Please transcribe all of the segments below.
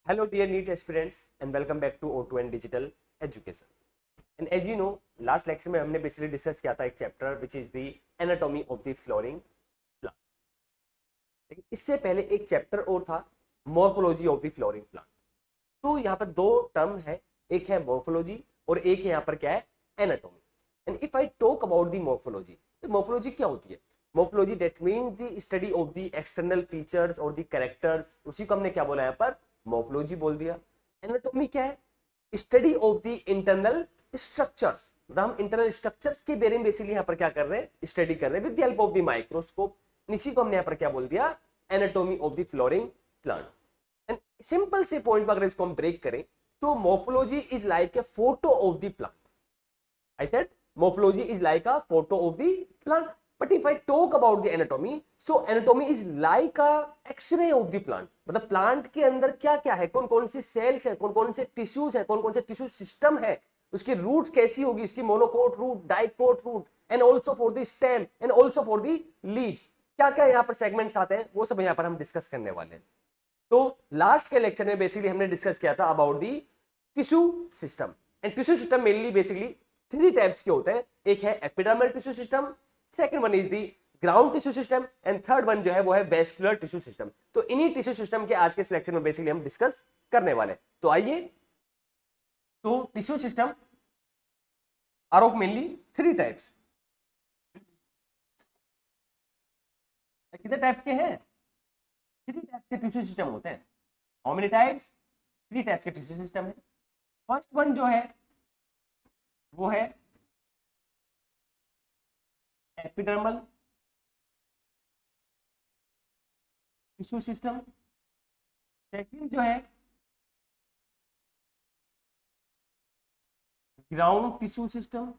Hello dear NEET aspirants and welcome back to O2N Digital Education. And as you know, last lecture में हमने basically discuss किया था एक chapter which is the anatomy of the flowering plant. लेकिन इससे पहले एक chapter और था morphology of the flowering plant. तो यहाँ पर दो टर्म है, एक है मॉर्फोलॉजी और एक है यहाँ पर क्या है anatomy. And if I talk about the morphology, तो मॉर्फोलॉजी क्या होती है? Morphology that means the study of the external features और द कैरेक्टर्स, उसी को हमने क्या बोला यहाँ पर मॉर्फोलॉजी बोल दिया। एनाटॉमी क्या है? Study of the internal structures. हम इंटरनल स्ट्रक्चर्स के बारे में बेसिकली यहाँ पर क्या कर रहे हैं, स्टडी कर रहे हैं with the help of the microscope. इसी को हमने यहाँ पर क्या बोल दिया, anatomy of the flowering plant. And simple से पॉइंट पर अगर इसको हम ब्रेक करें तो morphology is like a photo of the plant. I said morphology is like a photo of the plant, but if I talk about the anatomy, so anatomy is like a x-ray of the plant। मतलब plant के अंदर क्या क्या है, कौन कौन से sales है, कौन कौन से टिश्यूज है, कौन कौन से टिश्यू सिस्टम है, उसकी रूट्स कैसी होगी, उसकी monocot root, dicot root, and also for the stem and also for the leaves, क्या क्या यहाँ पर सेगमेंट्स आते हैं, वो सब यहाँ पर हम डिस्कस करने वाले हैं। तो लास्ट के लेक्चर में बेसिकली हमने डिस्कस किया था about the tissue system. And tissue system mainly basically three types के होते हैं। एक है epidermal tissue system, second one is the ground tissue system, and third one जो है वो है वेस्कुलर टिश्यू सिस्टम। तो इन्हीं टिश्यू सिस्टम के आज के लेक्चर में बेसिकली हम डिस्कस करने वाले हैं। तो आइए, तो tissue system are of mainly three types. कितने टाइप्स के हैं? थ्री टाइप्स के टिश्यू सिस्टम होते हैं। How many types? Three types के टिश्यू सिस्टम है। फर्स्ट वन जो है वो है एपिडर्मल टिश्यू सिस्टम। सेकंड जो है ground tissue system,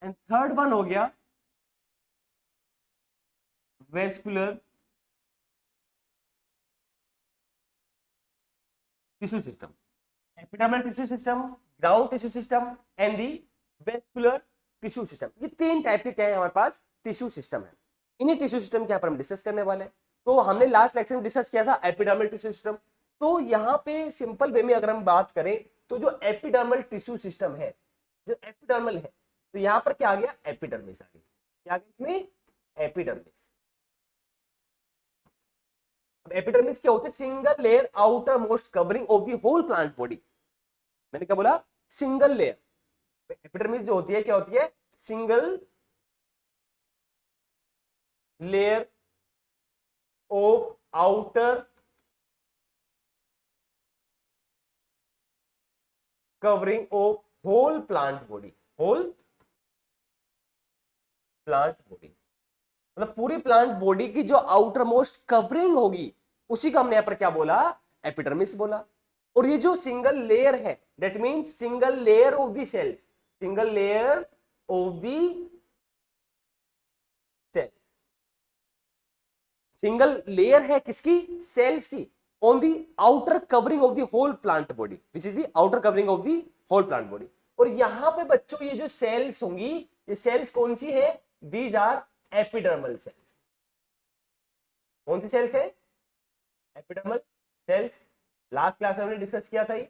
and third one हो गया vascular tissue system. Epidermal tissue system, ground tissue system and the vascular tissue system, ये तीन टाइप के क्या है हमारे पास टिश्यू सिस्टम है। इन्हीं टिश्यू सिस्टम के यहाँ पर हम डिस्कस करने वाले हैं। तो हमने लास्ट लेक्चर में डिस्कस किया था एपिडर्मल टिश्यू सिस्टम। तो यहाँ पे सिंपल वे में अगर हम बात करें तो जो एपिडर्मल टिश्यू सिस्टम है, जो एपिडर्मल है, तो यहाँ पर क्या आ गया, एपिडर्मिस आ गया। क्या आ गया इसमें? एपिडर्मिस। अब एपिडर्मिस क्या होते हैं? Single layer outer most covering of the whole plant body. मैंने क्या बोला? Single layer. एपिडर्मिस जो होती है क्या होती है? Single layer of outer covering of whole plant body. Whole plant body मतलब पूरी प्लांट बॉडी की जो आउटर मोस्ट कवरिंग होगी, उसी का हमने यहां पर क्या बोला? एपिडर्मिस बोला। और ये जो सिंगल लेयर है, that means single layer of the cells, single layer of the cells. Single layer है किसकी? सेल्स की, on the outer covering of the whole plant body, which is the outer covering of the whole plant body. और यहां पे बच्चों ये जो sales होंगी, ये सेल्स कौन सी है? These are epidermal cells. कौन सी सेल्स है? Epidermal cells. लास्ट क्लास में हमने डिस्कस किया था ये।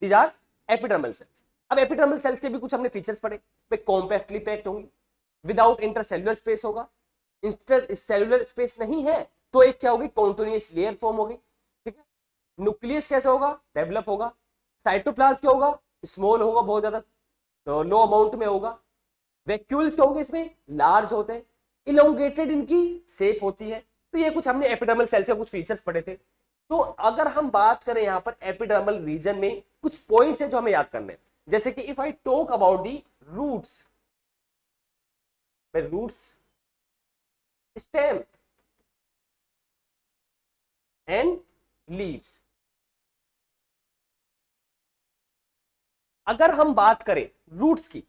These are epidermal cells. अब एपिडर्मल सेल्स के भी कुछ हमने फीचर्स पढ़े। कॉम्पैक्टली पैक्ड होंगी, विदाउट इंटरसेल्युलर स्पेस होगा। इंटरसेल्युलर स्पेस नहीं है तो एक क्या होगी? कॉन्टिन्यूअस लेयर फॉर्म होगी। ठीक है। न्यूक्लियस कैसे होगा? डेवलप होगा। साइटोप्लाज्म क्या होगा? स्मॉल होगा, बहुत ज्यादा तो लो अमाउंट में होगा। वैक्यूल्स क्या होंगे? इसमें लार्ज होते हैं। इलोंगेटेड इनकी शेप होती है। तो ये कुछ हमने एपिडर्मल सेल्स के कुछ फीचर्स पढ़े थे। तो अगर हम बात करें यहां पर एपिडर्मल रीजन में कुछ पॉइंट्स हैं जो हमें याद करने हैं। जैसे कि if I talk about the roots, roots, stem and leaves. अगर हम बात करें रूट्स की,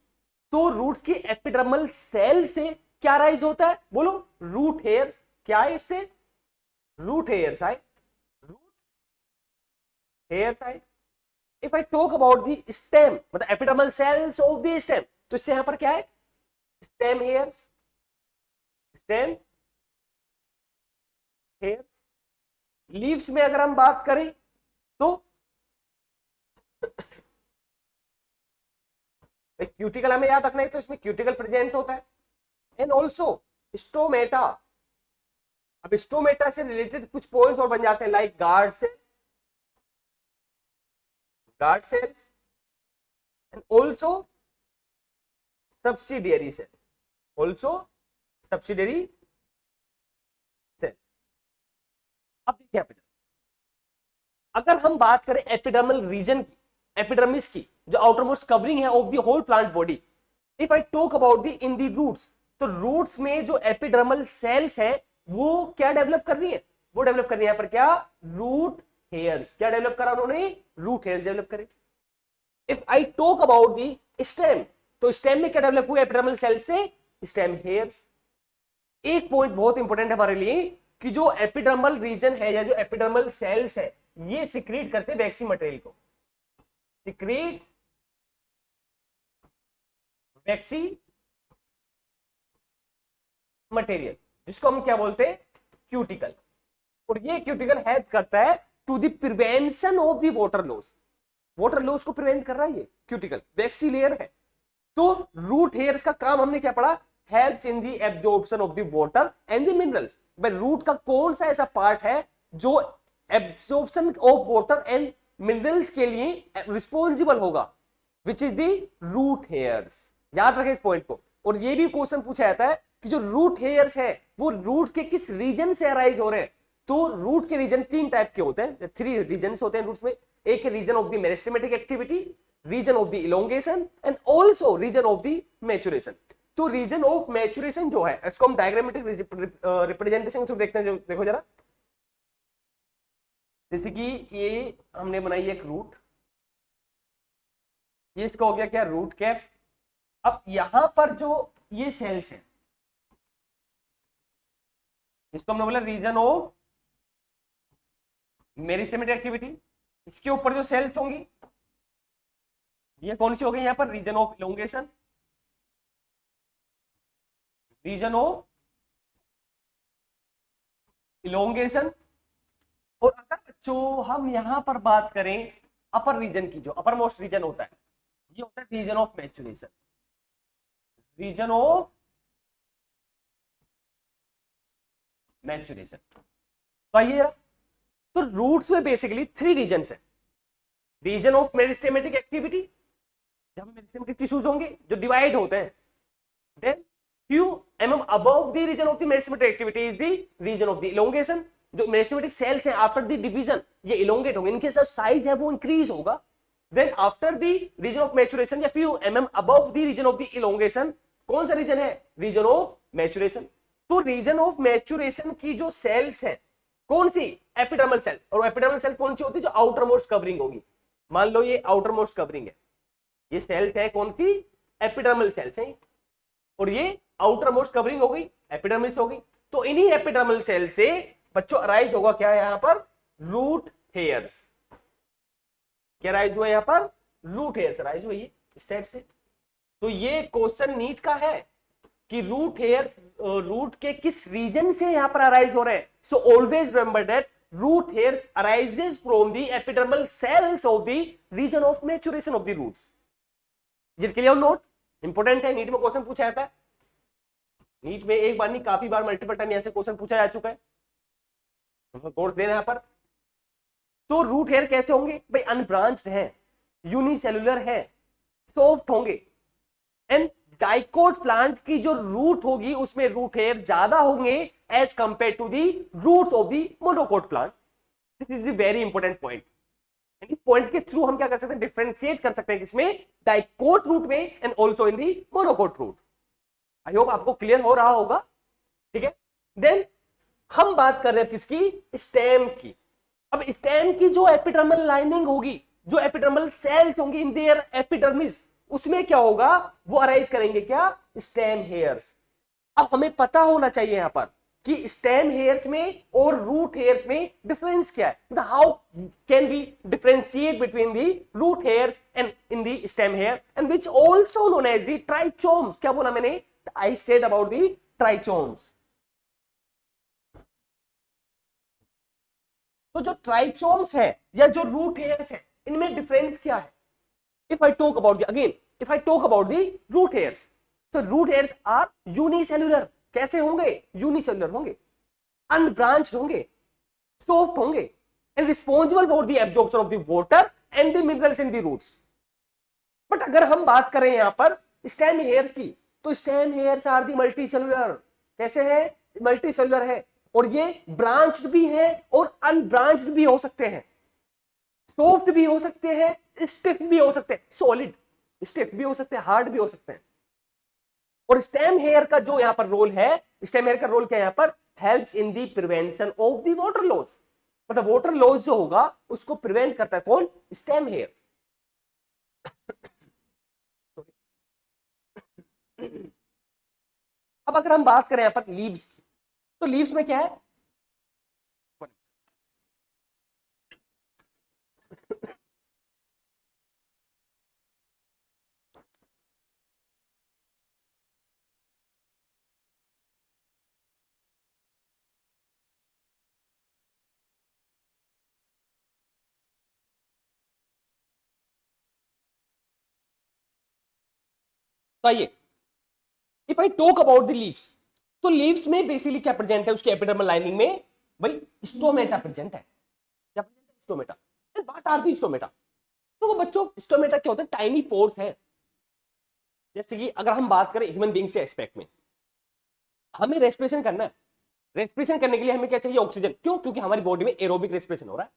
तो रूट्स की एपिडर्मल सेल से क्या राइज होता है? बोलो, रूट हेयर्स। क्या है इससे? रूट हेयर्स आए, रूट हेयर्स आए। If I talk about the stem, मतलब epidermal cells of the stem, तो इससे यहां पर क्या है? Stem hairs, stem hairs. Leaves में अगर हम बात करें तो क्यूटिकल हमें याद रखना है, तो इसमें क्यूटिकल प्रेजेंट होता है एंड ऑल्सो स्टोमेटा। अब स्टोमेटा से रिलेटेड कुछ पॉइंट्स और बन जाते हैं like guard cells and also subsidiary cell, also subsidiary cell. अब देखिए अगर हम बात करें एपिडर्मल रीजन की, एपिडर्मिस की जो आउटर मोस्ट कवरिंग है of the whole plant body, if I talk about the in the roots, तो रूट्स में जो एपिडर्मल सेल्स है वो क्या डेवलप कर रही है, वो डेवलप कर रही है यहाँ पर क्या, रूट हेयर्स। क्या डेवलप करा उन्होंने, रूट हेयर्स डेवलप करे। If I talk about the stem, तो स्टेम में क्या डेवलप हुआ एपिडर्मल सेल से, स्टेम हेयर्स। एक पॉइंट बहुत इंपॉर्टेंट है हमारे लिए कि जो एपिडर्मल रीजन है या जो एपिडर्मल सेल्स है ये सिक्रीट करते हैं वैक्सी मटेरियल को, सिक्रीट वैक्सी मटेरियल, जिसको हम क्या बोलते हैं, क्यूटिकल। और ये क्यूटिकल हेल्प करता है to the prevention of the water loss. Water loss को प्रिवेंट कर रहा है ये क्यूटिकल, वैक्सी लेयर है। तो रूट हेयर्स का काम हमने क्या पढ़ा, helps in the absorption of the water and the minerals. भाई रूट का कौन सा ऐसा पार्ट है जो absorption of water and minerals के लिए रिस्पॉन्सिबल होगा, which is the root hairs. याद रखें इस पॉइंट को। और ये भी क्वेश्चन पूछा जाता है कि जो रूट हेयर्स है वो रूट के किस रीजन से अराइज हो रहे हैं। तो रूट के रीजन तीन टाइप के होते हैं, 3 रीजन होते हैं रूट्स में। एक है region of the meristematic activity, region of the elongation and also region of the maturation. तो रीजन ऑफ मैच्योरेशन जो है इसको हम डायग्रामेटिक रिप्रेजेंटेशन थ्रू देखते हैं। देखो जरा, जैसे कि ये हमने बनाई एक रूट, ये इसका हो गया क्या, रूट कैप। अब यहां पर जो ये सेल्स है इसको हमने बोला रीजन ऑफ मेरिस्टेमेटिक एक्टिविटी। इसके ऊपर जो सेल्स होंगी ये कौन सी हो गई, यहां पर region of elongation, region of elongation. और अगर बच्चों हम यहां पर बात करें अपर रीजन की, जो अपर मोस्ट रीजन होता है ये होता है region of maturation, region of maturation. तो आइए, तो रूट्स में बेसिकली 3 रीजन है। रीजन ऑफ मेरिस्टेमेटिक एक्टिविटी, जहां मेरिस्टेमेटिक टिश्यूज होंगे जो डिवाइड होते हैं, then few mm above the region of the meristematic activity is the region of the elongation। जो meristematic cells हैं आफ्टर द डिवीजन ये elongate होंगे, इनके साथ साइज है वो इंक्रीज होगा। Then after the region of maturation या few mm above the region of the elongation, कौन सा रीजन है, रीजन ऑफ मैच्योरेशन। तो रीजन ऑफ मैच्योरेशन की जो सेल्स है कौन सी, एपिडर्मल सेल। और एपिडर्मल सेल कौन सी होती है, जो आउटर मोस्ट कवरिंग होगी। मान लो ये आउटर मोस्ट कवरिंग है, ये सेल्स है कौन सी, एपिडर्मल सेल्स है। और ये आउटर मोस्ट कवरिंग हो गई, एपिडर्मिस हो गई। तो इन्हीं एपिडर्मल सेल से बच्चों अराइज होगा क्या, यहां पर रूट हेयर्स। क्या अराइज हुआ, यहां पर रूट हेयर्स अराइज हुई इस टाइप से। तो ये क्वेश्चन नीट का है कि रूट हेयर्स रूट के किस रीजन से यहां पर अराइज हो रहे हैं। So always remember that root hairs arises from the epidermal cells of the region of maturation of the roots. Clear note, important है, नीट में क्वेश्चन पूछा जाता है। नीट में एक बार नहीं काफी बार मल्टीपल टाइम यहां से क्वेश्चन पूछा जा चुका है, कोर्स देना यहां पर। तो रूट हेयर कैसे होंगे भाई, अनब्रांच्ड है, यूनिसेलुलर है, सॉफ्ट होंगे। एंड डाइकोट प्लांट की जो रूट होगी उसमें रूट हेयर ज्यादा होंगे as compare to the roots of the monocot plant. This is the very important point. इस पॉइंट के थ्रू हम क्या कर सकते हैं, डिफरेंशिएट कर सकते हैं किसमें, डाइकोट रूट में and also in the monocot root. I hope आपको क्लियर हो रहा होगा, ठीक है। देन हम बात कर रहे हैं किसकी, स्टेम की। अब स्टेम की जो एपिडर्मल लाइनिंग होगी, जो एपिडर्मल सेल्स होंगी इन देयर एपिडर्मिस, उसमें क्या होगा, वो अराइज करेंगे क्या, स्टेम हेयर्स। अब हमें पता होना चाहिए यहां पर कि स्टेम हेयर्स में और रूट हेयर्स में डिफरेंस क्या है। How can we differentiate between the root hairs and in the stem hair, and which also known as the trichomes. क्या बोला मैंने, आई स्टेड अबाउट दी ट्राइचोम्स। तो जो ट्राइचोम्स है या जो रूट हेयर्स है, इनमें डिफरेंस क्या है? If I talk about again, if I talk about the root hairs, तो रूट हेयर्स आर यूनिसेल्युलर। कैसे होंगे? यूनिसेल्युलर होंगे, अनब्रांच्ड होंगे, सॉफ्ट होंगे, and responsible for the absorption of the water and the minerals in the roots. But अगर हम बात करें यहां पर स्टेम हेयर्स की, तो stem hairs are the multicellular. कैसे है? मल्टीसेल्युलर है, और ये ब्रांच्ड भी है और अनब्रांच्ड भी हो सकते हैं, सॉफ्ट भी हो सकते हैं, स्टिफ भी हो सकते हैं, सॉलिड स्टिफ भी हो सकते हैं, हार्ड भी हो सकते हैं। और स्टेम हेयर का जो यहां पर रोल है, स्टेम हेयर का रोल क्या है यहां पर? Helps in the prevention of the water loss. मतलब वाटर लॉस जो होगा उसको प्रिवेंट करता है कौन? Stem hair. अब अगर हम बात करें यहां पर लीव्स की, तो लीव्स में क्या है? तो आइए, if I talk about the leaves, तो लीव्स में बेसिकली क्या प्रेजेंट है? उसके एपिडर्मल लाइनिंग में भाई स्टोमेटा प्रेजेंट है। क्या प्रेजेंट है? Stomata. What are the stomata? तो वो बच्चों, स्टोमेटा क्या होता है? टाइनी पोर्स है। जैसे कि अगर हम बात करें ह्यूमन बीइंग से एस्पेक्ट में, हमें रेस्पिरेशन करना है। रेस्पिरेशन करने के लिए हमें क्या चाहिए? ऑक्सीजन। क्यों? क्योंकि हमारी बॉडी में एरोबिक रेस्पिरेशन हो रहा है।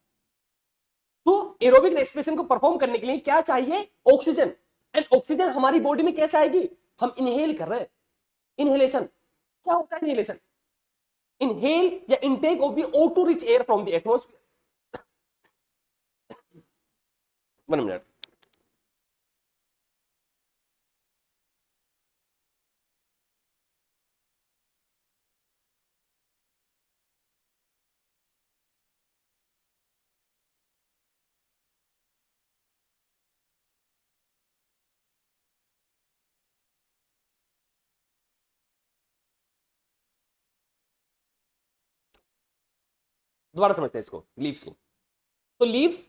तो एरोबिक रेस्पिरेशन को परफॉर्म करने के लिए क्या चाहिए? ऑक्सीजन। एंड ऑक्सीजन हमारी बॉडी में कैसे आएगी? हम इनहेल कर रहे हैं। इनहेलेशन क्या होता है? इनहेलेशन, इनहेल या intake of the O2 rich air from the atmosphere. 1 minute. दोबारा समझते हैं इसको, लीव्स को। तो लीव्स,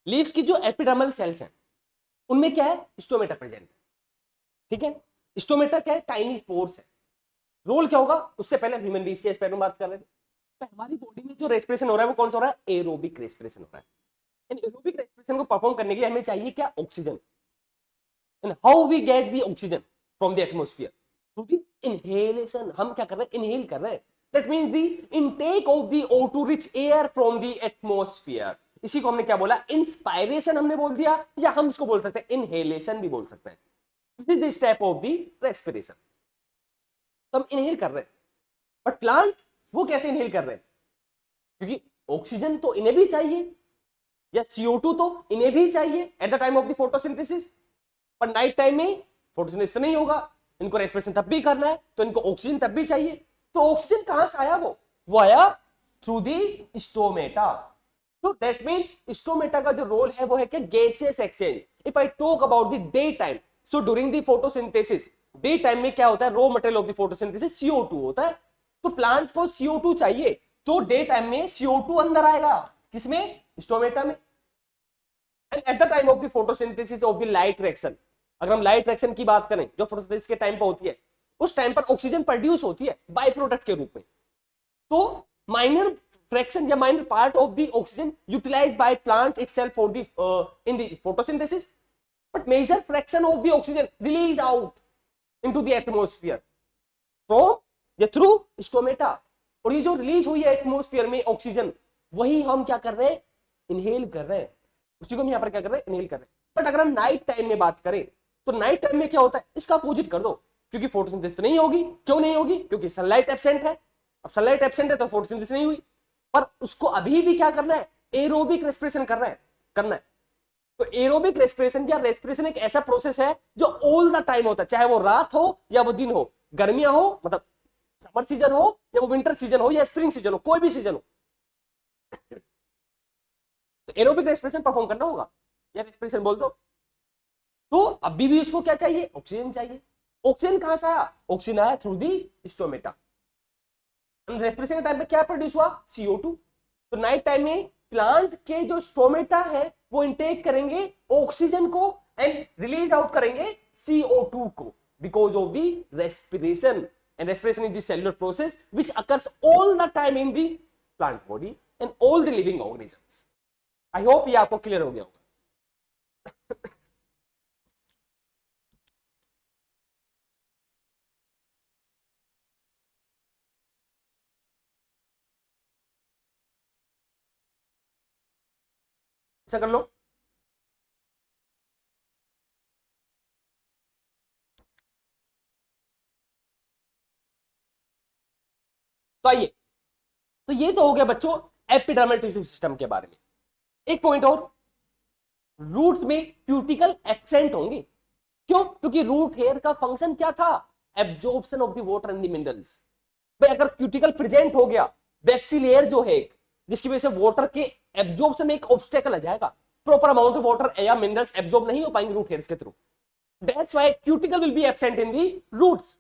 लीव्स की जो एपिडर्मल सेल्स हैं उनमें क्या है? स्टोमेटा प्रेजेंट है। ठीक है, स्टोमेटा क्या है? टाइनी पोर्स है। रोल क्या होगा? उससे पहले ह्यूमन बीइंग्स के एस्पेक्ट में बात कर रहे थे। तो हमारी बॉडी में जो रेस्पिरेशन हो रहा है वो कौन सा हो रहा है? एरोबिक रेस्पिरेशन हो रहा है। एंड एरोबिक रेस्पिरेशन को परफॉर्म करने के लिए हमें चाहिए क्या? Oxygen. And how we get the oxygen from the atmosphere? Through the inhalation. हम क्या कर रहे हैं? इनहेल कर रहे हैं। That means the intake of the O2 rich air from the atmosphere. इसी को हमने क्या बोला? इंस्पायरेशन हमने बोल दिया, या हम इसको बोल सकते हैं इनहेलेशन भी बोल सकते हैं। This is the step of the respiration. तो हम इनहेल कर रहे हैं, बट प्लांट वो कैसे इनहेल कर रहे हैं? क्योंकि ऑक्सीजन तो इन्हें भी चाहिए, या CO2 तो इन्हें भी चाहिए at the time of the photosynthesis. पर नाइट टाइम में फोटोसिंथेसिस नहीं होगा, इनको रेस्पिरेशन तब भी करना है, तो इनको ऑक्सीजन तब भी चाहिए। तो ऑक्सीजन कहां से आया? वो आया थ्रू दी स्टोमेटा। तो दैट मींस स्टोमेटा का जो रोल है वो है क्या? Gaseous exchange. If I talk about the day time, so during the photosynthesis, day time में क्या होता है? Raw material of the photosynthesis CO2 होता है। तो प्लांट को CO2 चाहिए, तो डे टाइम में CO2 अंदर आएगा। किसमें? स्टोमेटा में। And at the time of the photosynthesis of the light reaction, अगर हम लाइट रिएक्शन की बात करें जो फोटोसिंथेसिस के टाइम पर होती है, उस टाइम पर ऑक्सीजन प्रोड्यूस होती है बाय प्रोडक्ट के रूप में। तो माइनर फ्रैक्शन या minor part of the oxygen utilized by plant itself for the in the photosynthesis, but major fraction of the oxygen release out into the atmosphere फ्रॉम या through stomata. और ये जो रिलीज हुई है एटमॉस्फेयर में oxygen, वही हम क्या कर रहे हैं? इनहेल कर रहे हैं। उसी को हम यहाँ पर क्या कर रहे हैं? इनहेल कर रहे हैं। बट अगर हम नाइट टाइम में बात करें, तो नाइट टाइम में क्या होता है? इसका अपोजिट कर दो, क्योंकि फोटोसिंथेसिस तो नहीं होगी। क्यों नहीं होगी? क्योंकि सनलाइट एब्सेंट है। अब सनलाइट एब्सेंट है तो फोटोसिंथेसिस नहीं हुई। पर उसको अभी भी क्या करना है? एरोबिक रेस्पिरेशन करना है। तो एरोबिक रेस्पिरेशन या रेस्पिरेशन एक ऐसा प्रोसेस है जो ऑल द टाइम होता है, चाहे वो रात हो या वो दिन हो, गर्मियां हो मतलब समर सीजन हो, या वो विंटर सीजन हो, या स्प्रिंग सीजन हो, कोई भी सीजन हो, तो एरोबिक रेस्पिरेशन परफॉर्म करना होगा, या रेस्पिरेशन बोल दो। तो अभी भी उसको क्या चाहिए? ऑक्सीजन चाहिए। ऑक्सीजन कहां से आया? ऑक्सीजन आया थ्रू दी स्टोमेटा। रेस्पिरेशन के टाइम पे क्या प्रोड्यूस हुआ? CO2। तो नाइट टाइम में प्लांट के जो स्टोमेटा है वो इंटेक करेंगे ऑक्सीजन को एंड रिलीज आउट करेंगे CO2 को because of the respiration, and respiration is the cellular process which occurs all the time in the plant body and all the living organisms. I hope ये आपको clear हो गया होगा। ऐसा कर लो। तो आइए, तो ये तो हो गया बच्चों एपिडर्मल टिश्यू सिस्टम के बारे में। एक पॉइंट और, रूट्स में क्यूटिकल एब्सेंट होंगे। क्यों? क्योंकि रूट हेयर का फंक्शन क्या था? Absorption of the water and the minerals. भाई अगर क्यूटिकल प्रेजेंट हो गया, वैक्सी लेयर जो है जिसकी वजह से वाटर के एब्जॉर्प्शन में एक ऑब्स्टेकल आ जाएगा, प्रॉपर अमाउंट ऑफ वाटर या मिनरल्स एब्जॉर्ब नहीं हो पाएंगे रूट हेयर्स के थ्रू। That's why cuticle will be absent in the roots.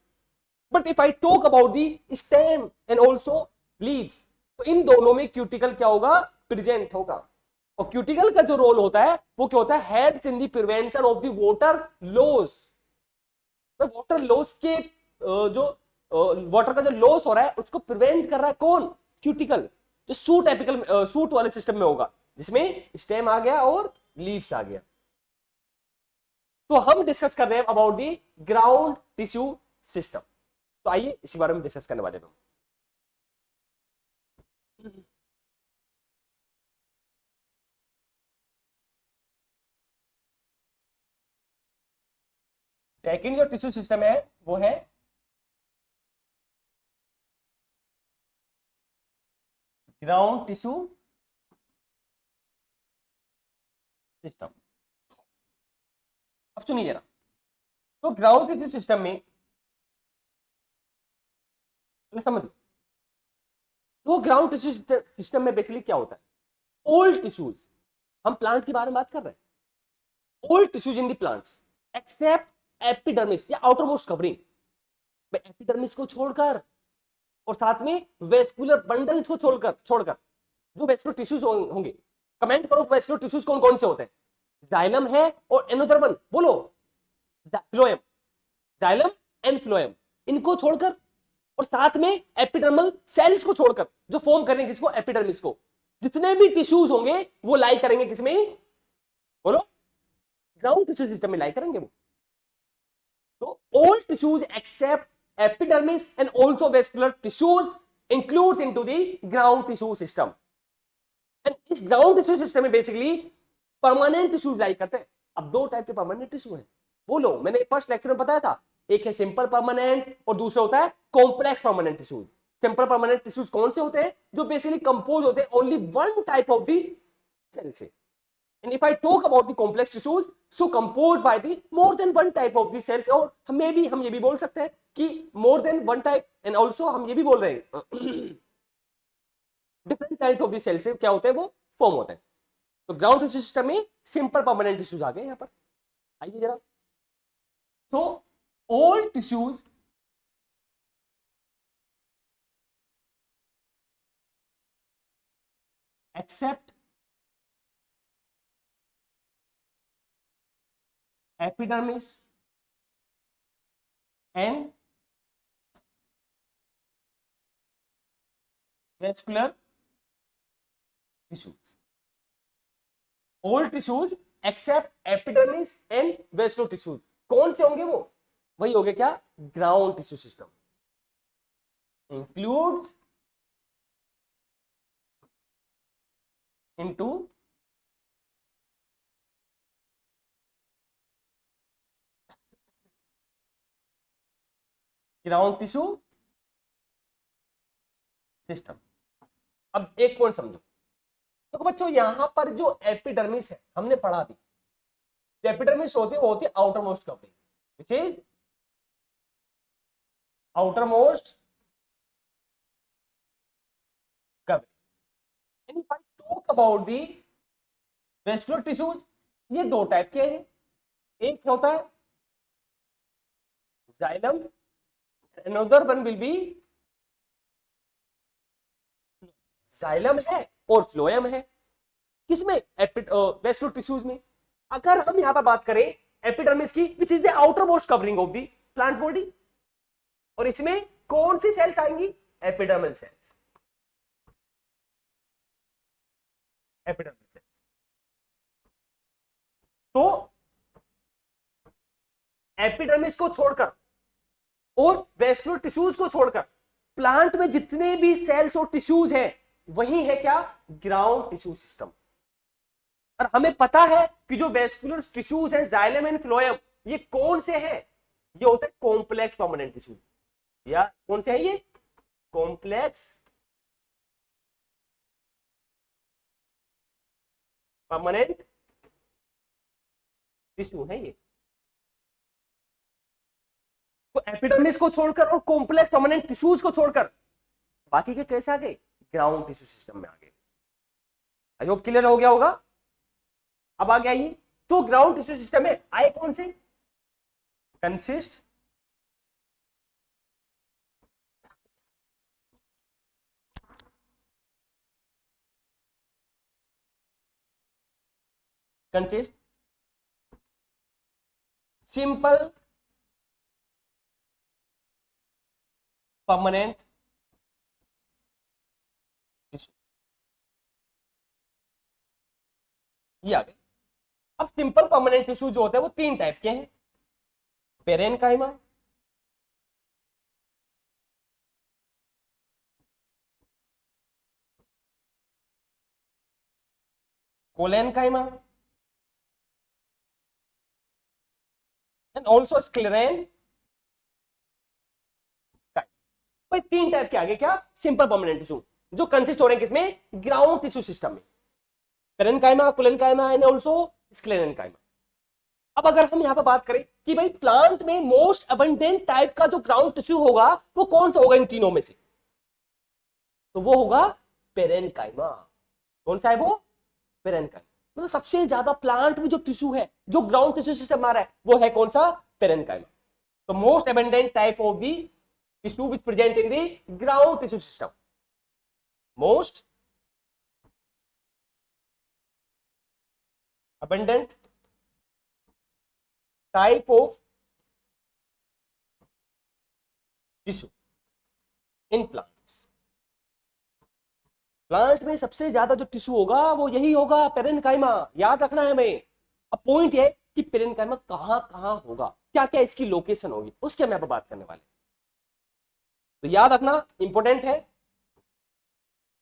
But if I talk about the stem and also leaves, तो इन दोनों में क्यूटिकल क्या होगा? प्रेजेंट होगा। और क्यूटिकल का जो रोल होता है वो क्या होता है? Helps in the prevention of the water loss. Water loss के जो वाटर का जो लॉस हो रहा है उसको प्रिवेंट कर रहा है कौन? क्यूटिकल। जो सूट एपिकल सूट वाले सिस्टम में होगा जिसमें स्टेम आ गया और लीव्स आ गया। तो हम डिस्कस कर रहे हैं about the ground tissue system. तो आइए इसी बारे में डिस्कस करने वाले हैं। सेकंड जो टिश्यू सिस्टम है वो है ग्राउंड टिश्यू सिस्टम। अब सुनिए जरा, तो ग्राउंड टिश्यू सिस्टम में समझ, तो ग्राउंड टिश्यू सिस्टम में बेसिकली क्या होता है? ओल्ड टिश्यूज, हम प्लांट के बारे में बात कर रहे हैं, old tissues in the plants except epidermis या आउटर मोस्ट कवरिंग। एपिडर्मिस को छोड़कर और साथ में वेस्कुलर बंडल्स को छोड़कर छोड़कर जो वेस्कुलर टिश्यूज होंगे, कमेंट करो वेस्कुलर टिश्यूज कौन कौन से होते हैं? जाइलम है और एनोदर वन बोलो, फ्लोएम, जाइलम एंड फ्लोएम, इनको छोड़कर और साथ में एपिडर्मल सेल्स को छोड़कर जो फॉर्म करेंगे किसको? एपिडर्मिस को। जितने भी टिश्यूज होंगे वो लाई करेंगे किसमें? बोलो, ग्राउंड टिश्यू सिस्टम में लाई करेंगे वो। तो all tissues except epidermis and also vascular tissues includes into the ground tissue system. And इस ग्राउंड टिश्यू सिस्टम में बेसिकली परमानेंट टिश्यूज लाई करते हैं। अब दो टाइप के परमानेंट टिश्यू हैं, बोलो, मैंने फर्स्ट लेक्चर में बताया था, एक है सिंपल परमानेंट और दूसरा होता है complex permanent tissues. Simple permanent tissues कौन से होते हैं? जो बेसिकली कंपोज होते हैं only one type of the cell से। And if I talk about the complex tissues, so composed by the more than one type of the cells, और हम ये भी बोल सकते हैं कि more than one type, and also हम ये भी बोल रहे हैं different types of the cells से क्या होते हैं? वो फॉर्म होते हैं। तो ग्राउंड टिश्यू सिस्टम में सिंपल परमानेंट टिश्यूज आ गए यहां पर। आइए जरा, तो all tissues except epidermis and vascular tissues, all tissues except epidermis and vascular tissues, कौन से होंगे वो? वही हो गया क्या? Ground tissue system includes into ground tissue system. अब एक पॉइंट समझो, तो बच्चों यहां पर जो एपिडर्मिस है हमने पढ़ा थी, जो एपिडर्मिस होती है वो होती है outer most covering, which is outer most covering. And if I talk about the vascular tissues, ये दो टाइप के हैं, एक होता है xylem, another one will be xylem है और फ्लोएम है किसमें, वेस्कुलर टिश्यूज में। अगर हम यहां पर बात करें एपिडर्मिस की, विच is the outer most covering of the plant body, और इसमें कौन सी सेल्स आएंगी, एपिडर्मल सेल्स, एपिडर्मल सेल्स। तो एपिडर्मिस को छोड़कर और वेस्कुलर टिश्यूज को छोड़कर प्लांट में जितने भी सेल्स और टिश्यूज हैं वही है क्या, ग्राउंड टिश्यू सिस्टम। और हमें पता है कि जो वेस्कुलर टिश्यूज है जाइलम एंड फ्लोएम, ये कौन से हैं, ये होता है कॉम्प्लेक्स परमानेंट टिश्यू, या कौन से है ये, कॉम्प्लेक्स परमानेंट टिश्यू है ये। तो एपिडर्मिस को छोड़कर और कॉम्प्लेक्स परमानेंट टिश्यूज को छोड़कर बाकी के कैसे आ गए, ग्राउंड टिश्यू सिस्टम में आ गए। आई होप क्लियर हो गया होगा। अब आगे आइए, तो ग्राउंड टिश्यू सिस्टम में आए कौन से, consist consist simple permanent tissue, ये आ गए। अब सिंपल परमानेंट टिश्यू जो होते हैं वो तीन टाइप के हैं, पेरेनकाइमा, कोलेनकाइमा एंड ऑल्सो स्क्लेरेन। भाई तीन टाइप के आगे क्या, सिंपल परमानेंट टिश्यू जो कंसिस्ट हो रहे हैं किसमें, ग्राउंड टिश्यू सिस्टम में, parenchyma, collenchyma and also sclerenchyma. अब अगर हम यहां पर बात करें कि भाई प्लांट में मोस्ट अबंडेंट टाइप का जो ग्राउंड टिश्यू होगा वो कौन सा होगा इन तीनों में से, तो वो होगा पेरेनकाइमा। कौन सा है वो, पेरेनकाइमा। मतलब सबसे ज्यादा प्लांट में जो टिश्यू है, जो ग्राउंड टिश्यू सिस्टम आ रहा है, वो है कौन सा, पेरेनकाइमा। तो most abundant type of the tissue which present in the ground tissue system, most abundant type of tissue in plants। Plant में सबसे ज्यादा जो टिश्यू होगा वो यही होगा, पेरेनकाइमा। याद रखना है हमें। अब पॉइंट है कि पेरेनकाइमा कहां कहां होगा, क्या क्या इसकी लोकेशन होगी, उसके हम यहां पर बात करने वाले। तो याद रखना इंपॉर्टेंट है,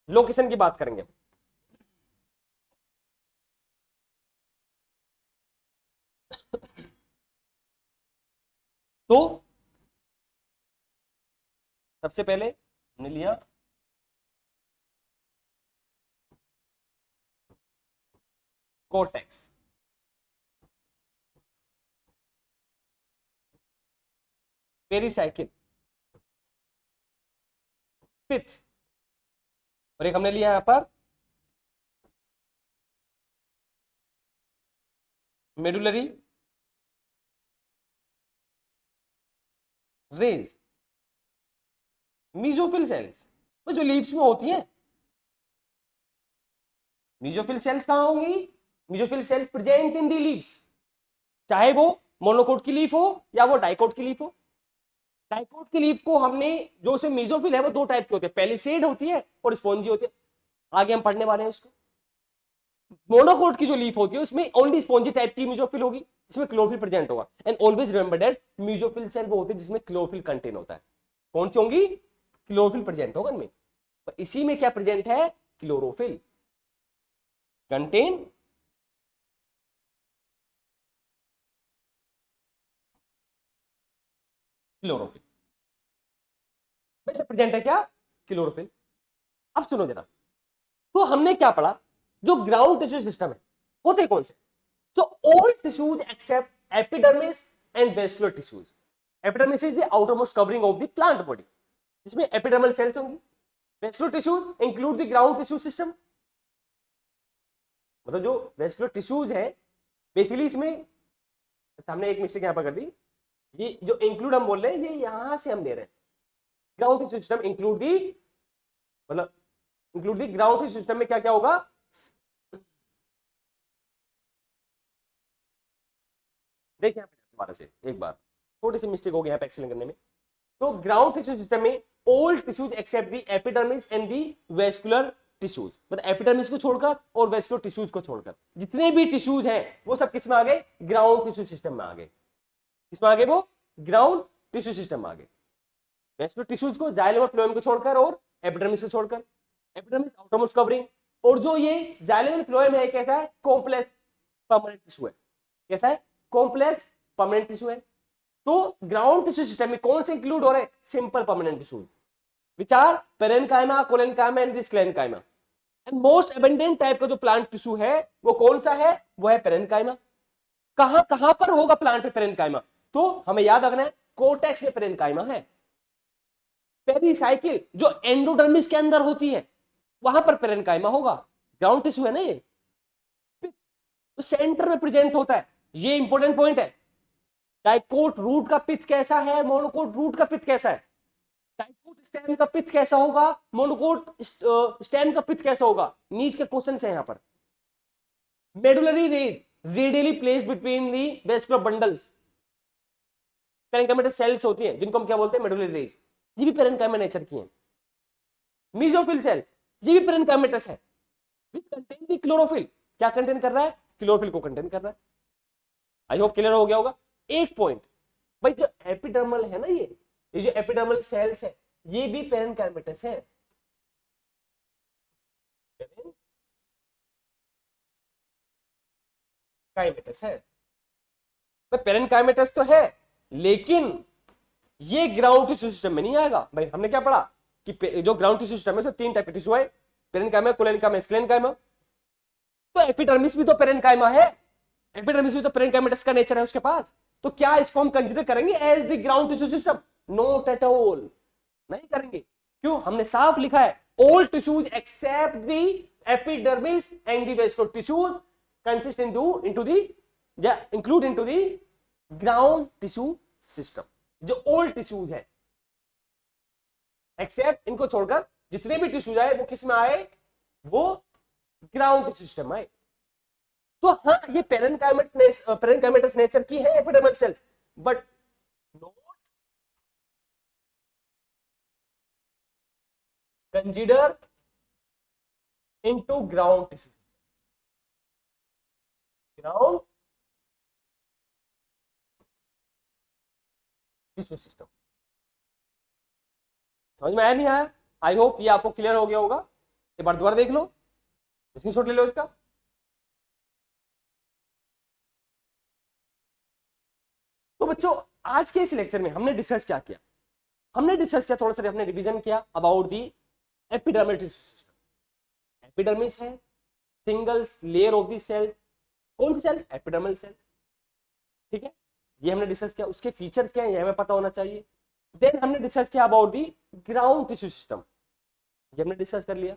लोकेशन की बात करेंगे। तो सबसे पहले हमने लिया कोर्टेक्स, पेरिसाइकिल, पिथ, और एक हमने लिया यहां पर मेडुलरी रेज, मीजोफिल सेल्स जो लीव्स में होती हैं। मीजोफिल सेल्स कहां होंगी, mesophyll cells present in the leaves, चाहे वो मोनोकोट की लीफ हो या वो डाइकोट की लीफ हो। डाइकोट की लीफ को हमने, जो उसमें मीजोफिल है वो दो टाइप के होते हैं, पेलिसेड होती है और स्पॉन्जी होती है, आगे हम पढ़ने वाले हैं उसको। मोनोकोट की जो लीफ होती है उसमें ओनली स्पॉन्जी टाइप की मीजोफिल होगी, जिसमें क्लोरोफिल प्रेजेंट होगा। And always remember that mesophyll cell वो होते हैं जिसमें क्लोरोफिल कंटेन होता है। कौन सी होंगी, क्लोरोफिल प्रेजेंट होगा इनमें। तो इसी में क्या प्रेजेंट है, क्लोरोफिल कंटेन क्लोरोफिल, वैसे प्रेजेंट है क्या, क्लोरोफिल। अब सुनो जरा, तो हमने क्या पढ़ा, जो ग्राउंड टिश्यू सिस्टम है होते कौन से, so all tissues except epidermis and vascular tissues। epidermis is the outermost covering of the plant body, जिसमें epidermal cells होंगी। vascular tissues include the ground tissue system, मतलब जो vascular tissues है basically इसमें, अच्छा हमने एक मिस्टेक यहां पर कर दी, ये जो इंक्लूड हम बोल रहे हैं ये यहां से हम ले रहे हैं, ground tissue system include the, मतलब include the ground tissue system में क्या क्या होगा, देखिए दोबारा से एक बार, छोटी सी मिस्टेक हो गई यहाँ पे एक्सप्लेन करने में। तो ग्राउंड टिश्यू सिस्टम में all tissues except the epidermis and the vascular tissues, मतलब एपिडर्मिस को छोड़कर और वेस्कुलर टिश्यूज को छोड़कर जितने भी टिश्यूज हैं वो सब किस में आ गए, ग्राउंड टिश्यू सिस्टम में आ गए। किसमें आ गए वो, ग्राउंड टिश्यू सिस्टम में आ गए। वेस्कुलर टिश्यूज को, जाइलम और फ्लोएम को छोड़कर और एपिडर्मिस को छोड़कर, एपिडर्मिस आउटरमोस्ट कवरिंग। और जो ये जाइलम और फ्लोएम है कैसा है, कॉम्प्लेक्स परमानेंट टिश्यू है। कैसा है, कॉम्प्लेक्स परमानेंट टिश्यू है। तो ग्राउंड टिश्यू सिस्टम में कौन से इंक्लूड हो रहे हैं, simple permanent tissues which are parenchyma, collenchyma and this sclerenchyma. And most abundant type का जो प्लांट टिश्यू है वो कौन सा है, वो है पेरेन्काइमा। कहां कहां पर होगा प्लांट में पेरेन्काइमा, तो हमें याद रखना है कोर्टेक्स में पेरेन्काइमा है। पेरिसाइकिल जो एंडोडर्मिस के अंदर होती है वहां पर पेरेन्काइमा होगा, ग्राउंड टिश्यू है ना ये, तो सेंटर में प्रेजेंट होता है। ये इंपॉर्टेंट पॉइंट है। डाइकोट रूट का पिथ कैसा है, मोनोकोट रूट का पिथ कैसा है, डाइकोट स्टेम का पिथ कैसा होगा, मोनोकोट स्टेम का पिथ कैसा होगा, नीट के क्वेश्चन है यहां पर। Medullary rays radially placed between the vascular bundles, parenchyma cells होती हैं जिनको हम क्या बोलते हैं, मेडुलरी रेज, ये भी पेरेन्काइमा नेचर की हैं। मीजोफिल सेल्स ये भी पेरेन्काइमेटस है, विच कंटेन दी क्लोरोफिल, क्या कंटेन कर रहा है, क्लोरोफिल को कंटेन कर रहा है। आई होप क्लियर हो गया होगा। एक पॉइंट भाई, जो एपिडर्मल है ना, ये जो एपिडर्मल सेल्स है ये भी पेरेन्काइमेटस है। पेरेन्काइमेटस है, पेरेन्काइमेटस तो है लेकिन ये ग्राउंड टिश्यू सिस्टम में नहीं आएगा। भाई हमने क्या पढ़ा कि जो ग्राउंड टिश्यू सिस्टम है उसमें तीन टाइप के टिश्यू है, पेरेन्काइमा, कोलेन्काइमा, स्क्लेरेन्काइमा। तो एपिडर्मिस भी तो पेरेन्काइमा है, एपिडर्मिस भी तो पेरेन्काइमेटस का नेचर है उसके पास। तो क्या इसको हम कंसीडर करेंगे as the ground tissue system, not at all, नहीं करेंगे। क्यों, हमने साफ लिखा है all tissues except the epidermis and the vascular tissues consist into the या include into the ground tissue system. जो ऑल टिश्यूज है एक्सेप्ट, इनको छोड़कर जितने भी टिश्यूज आए वो किस में आए, वो ग्राउंड टिश्यू सिस्टम आए। तो हाँ ये पेरेन्काइमेटस नेचर की है epidermal sales, but not consider into ground tissue, ground tissue system. समझ में आया नहीं आया, आई होप ये आपको क्लियर हो गया होगा। एक बार दोबारा देख लो, स्क्रीनशॉट ले लो इसका। तो बच्चों आज के इस लेक्चर में हमने डिस्कस क्या किया, हमने डिस्कस किया थोड़ा सा, हमने रिवीजन किया about the epidermal tissue system. Epidermis है single layer of the cell, कौन सी सेल, एपिडर्मल सेल, ठीक है, ये हमने डिस्कस किया। उसके फीचर्स क्या है ये हमें पता होना चाहिए। देन हमने डिस्कस किया about the ground tissue system, ये हमने डिस्कस कर लिया।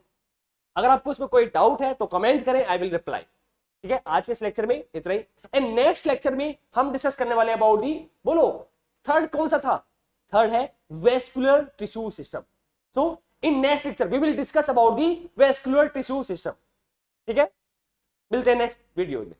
अगर आपको इसमें कोई डाउट है तो कमेंट करें, आई विल रिप्लाई। ठीक है, आज के इस लेक्चर में इतना ही। एंड नेक्स्ट लेक्चर में हम डिस्कस करने वाले अबाउट दी, बोलो थर्ड कौन सा था, थर्ड है vascular tissue system. So in next lecture we will discuss about the vascular tissue system. ठीक है, मिलते हैं नेक्स्ट वीडियो में।